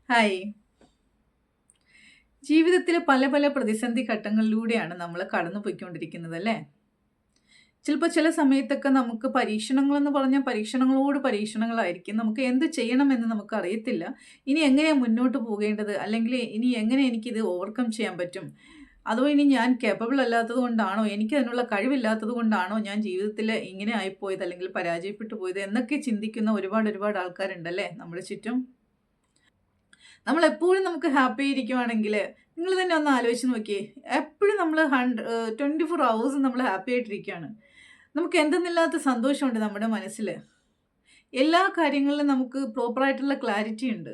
Hi. ജീവിതത്തിലെ പല പല പ്രതിസന്ധി ഘട്ടങ്ങളിലൂടെയാണ് നമ്മൾ കടന്നു പോയിക്കൊണ്ടിരിക്കുന്നത് അല്ലേ? ചിലപ്പോൾ ചില സമയത്തൊക്കെ നമുക്ക് പരീക്ഷണങ്ങളെന്ന് പറഞ്ഞാൽ പരീക്ഷണങ്ങളോട് പരീക്ഷണങ്ങളായിരിക്കും. നമുക്ക് എന്ത് ചെയ്യണമെന്ന് നമുക്കറിയത്തില്ല. ഇനി എങ്ങനെയാണ് മുന്നോട്ട് പോകേണ്ടത്? അല്ലെങ്കിൽ ഇനി എങ്ങനെ എനിക്കിത് ഓവർകം ചെയ്യാൻ പറ്റും? അതോ ഇനി ഞാൻ കേപ്പബിൾ അല്ലാത്തത് കൊണ്ടാണോ? എനിക്കതിനുള്ള കഴിവില്ലാത്തത് കൊണ്ടാണോ ഞാൻ ജീവിതത്തിൽ ഇങ്ങനെ ആയിപ്പോയത് അല്ലെങ്കിൽ പരാജയപ്പെട്ടു പോയത് എന്നൊക്കെ ചിന്തിക്കുന്ന ഒരുപാട് ഒരുപാട് ആൾക്കാരുണ്ടല്ലേ നമ്മുടെ ചുറ്റും? നമ്മളെപ്പോഴും നമുക്ക് ഹാപ്പി ഇരിക്കുവാണെങ്കിൽ നിങ്ങൾ തന്നെ ഒന്ന് ആലോചിച്ച് നോക്കിയേ. എപ്പോഴും നമ്മൾ 24 ഹവേഴ്സും നമ്മൾ ഹാപ്പി ആയിട്ടിരിക്കുകയാണ്. നമുക്ക് എന്തെന്നില്ലാത്ത സന്തോഷമുണ്ട് നമ്മുടെ മനസ്സിൽ. എല്ലാ കാര്യങ്ങളിലും നമുക്ക് പ്രോപ്പറായിട്ടുള്ള ക്ലാരിറ്റി ഉണ്ട്.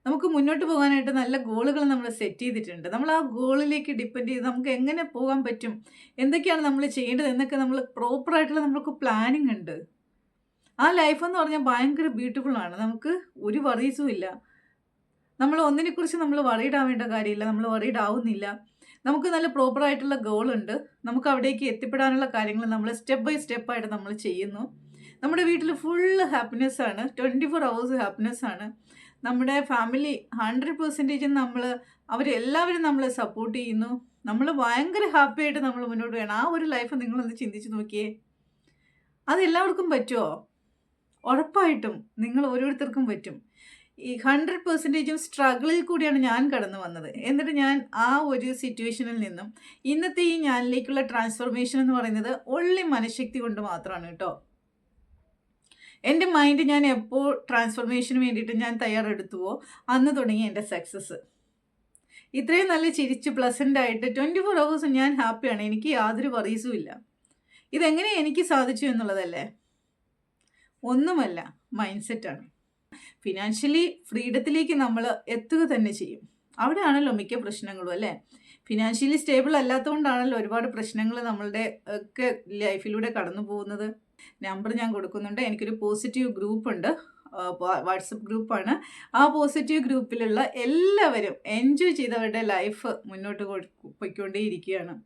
നമുക്ക് മുന്നോട്ട് പോകാനായിട്ട് നല്ല ഗോളുകൾ നമ്മൾ സെറ്റ് ചെയ്തിട്ടുണ്ട്. നമ്മൾ ആ ഗോളിലേക്ക് ഡിപ്പെൻഡ് ചെയ്ത് നമുക്ക് എങ്ങനെ പോകാൻ പറ്റും, എന്തൊക്കെയാണ് നമ്മൾ ചെയ്യേണ്ടത് എന്നൊക്കെ നമ്മൾ പ്രോപ്പറായിട്ടുള്ള നമുക്ക് പ്ലാനിങ് ഉണ്ട്. ആ ലൈഫ് എന്ന് പറഞ്ഞാൽ ഭയങ്കര ബ്യൂട്ടിഫുൾ ആണ്. നമുക്ക് ഒരു വറീസും ഇല്ല. നമ്മൾ ഒന്നിനെക്കുറിച്ച് നമ്മൾ വറീഡ് ആവേണ്ട കാര്യമില്ല. നമ്മൾ വറീഡ് ആവുന്നില്ല. നമുക്ക് നല്ല പ്രോപ്പറായിട്ടുള്ള ഗോളുണ്ട്. നമുക്ക് അവിടേക്ക് എത്തിപ്പെടാനുള്ള കാര്യങ്ങൾ നമ്മൾ സ്റ്റെപ്പ് ബൈ സ്റ്റെപ്പായിട്ട് നമ്മൾ ചെയ്യുന്നു. നമ്മുടെ വീട്ടിൽ ഫുള്ള് ഹാപ്പിനെസ്സാണ്. 24 ഹവേഴ്സ് ഹാപ്പിനെസ്സാണ്. നമ്മുടെ ഫാമിലി 100% അവരെല്ലാവരും നമ്മളെ സപ്പോർട്ട് ചെയ്യുന്നു. നമ്മൾ ഭയങ്കര ഹാപ്പി ആയിട്ട് നമ്മൾ മുന്നോട്ട് പോകണം. ആ ഒരു ലൈഫ് നിങ്ങളൊന്ന് ചിന്തിച്ച് നോക്കിയേ. അതെല്ലാവർക്കും പറ്റുമോ? ഉറപ്പായിട്ടും നിങ്ങൾ ഓരോരുത്തർക്കും പറ്റും. ഈ 100% സ്ട്രഗിളിൽ കൂടിയാണ് ഞാൻ കടന്നു വന്നത്. എന്നിട്ട് ഞാൻ ആ ഒരു സിറ്റുവേഷനിൽ നിന്നും ഇന്നത്തെ ഈ ഞാനിലേക്കുള്ള ട്രാൻസ്ഫോർമേഷൻ എന്ന് പറയുന്നത് ഒൺലി മനഃശക്തി കൊണ്ട് മാത്രമാണ് കേട്ടോ. എൻ്റെ മൈൻഡ് ഞാൻ എപ്പോൾ ട്രാൻസ്ഫോർമേഷന് വേണ്ടിയിട്ട് ഞാൻ തയ്യാറെടുത്തുവോ അന്ന് തുടങ്ങി എൻ്റെ സക്സസ്. ഇത്രയും നല്ല ചിരിച്ച് പ്ലസൻ്റ് ആയിട്ട് 24 ഹവേഴ്സും ഞാൻ ഹാപ്പിയാണ്. എനിക്ക് യാതൊരു വറീസും ഇല്ല. ഇതെങ്ങനെ എനിക്ക് സാധിച്ചു എന്നുള്ളതല്ലേ? ഒന്നുമല്ല, മൈൻഡ് സെറ്റാണ്. ഫിനാൻഷ്യലി ഫ്രീഡത്തിലേക്ക് നമ്മൾ എത്തുക തന്നെ ചെയ്യും. അവിടെയാണല്ലോ മിക്ക പ്രശ്നങ്ങളും അല്ലേ? ഫിനാൻഷ്യലി സ്റ്റേബിൾ അല്ലാത്തതുകൊണ്ടാണല്ലോ ഒരുപാട് പ്രശ്നങ്ങൾ നമ്മളുടെ ഒക്കെ ലൈഫിലൂടെ കടന്നു പോകുന്നത്. നമ്പർ ഞാൻ കൊടുക്കുന്നുണ്ട്. എനിക്കൊരു പോസിറ്റീവ് ഗ്രൂപ്പുണ്ട്, വാട്സപ്പ് ഗ്രൂപ്പാണ്. ആ പോസിറ്റീവ് ഗ്രൂപ്പിലുള്ള എല്ലാവരും എൻജോയ് ചെയ്തവരുടെ ലൈഫ് മുന്നോട്ട് പോയിക്കൊണ്ടേയിരിക്കുകയാണ്.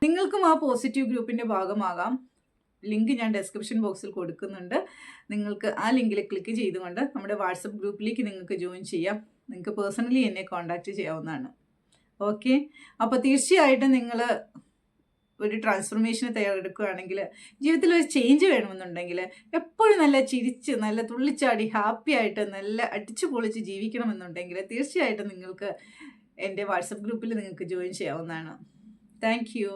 നിങ്ങൾക്കും ആ പോസിറ്റീവ് ഗ്രൂപ്പിൻ്റെ ഭാഗമാകാം. ലിങ്ക് ഞാൻ ഡിസ്ക്രിപ്ഷൻ ബോക്സിൽ കൊടുക്കുന്നുണ്ട്. നിങ്ങൾക്ക് ആ ലിങ്കിൽ ക്ലിക്ക് ചെയ്തുകൊണ്ട് നമ്മുടെ വാട്സപ്പ് ഗ്രൂപ്പിലേക്ക് നിങ്ങൾക്ക് ജോയിൻ ചെയ്യാം. നിങ്ങൾക്ക് പേഴ്സണലി എന്നെ കോൺടാക്റ്റ് ചെയ്യാവുന്നതാണ്. ഓക്കെ, അപ്പോൾ തീർച്ചയായിട്ടും നിങ്ങൾ ഒരു ട്രാൻസ്ഫോർമേഷന് തയ്യാറെടുക്കുകയാണെങ്കിൽ, ജീവിതത്തിൽ ഒരു ചേഞ്ച് വേണമെന്നുണ്ടെങ്കിൽ, എപ്പോഴും നല്ല ചിരിച്ച് നല്ല തുള്ളിച്ചാടി ഹാപ്പി ആയിട്ട് നല്ല അടിച്ചു പൊളിച്ച് ജീവിക്കണമെന്നുണ്ടെങ്കിൽ തീർച്ചയായിട്ടും നിങ്ങൾക്ക് എൻ്റെ വാട്സപ്പ് ഗ്രൂപ്പിൽ നിങ്ങൾക്ക് ജോയിൻ ചെയ്യാവുന്നതാണ്. Thank you.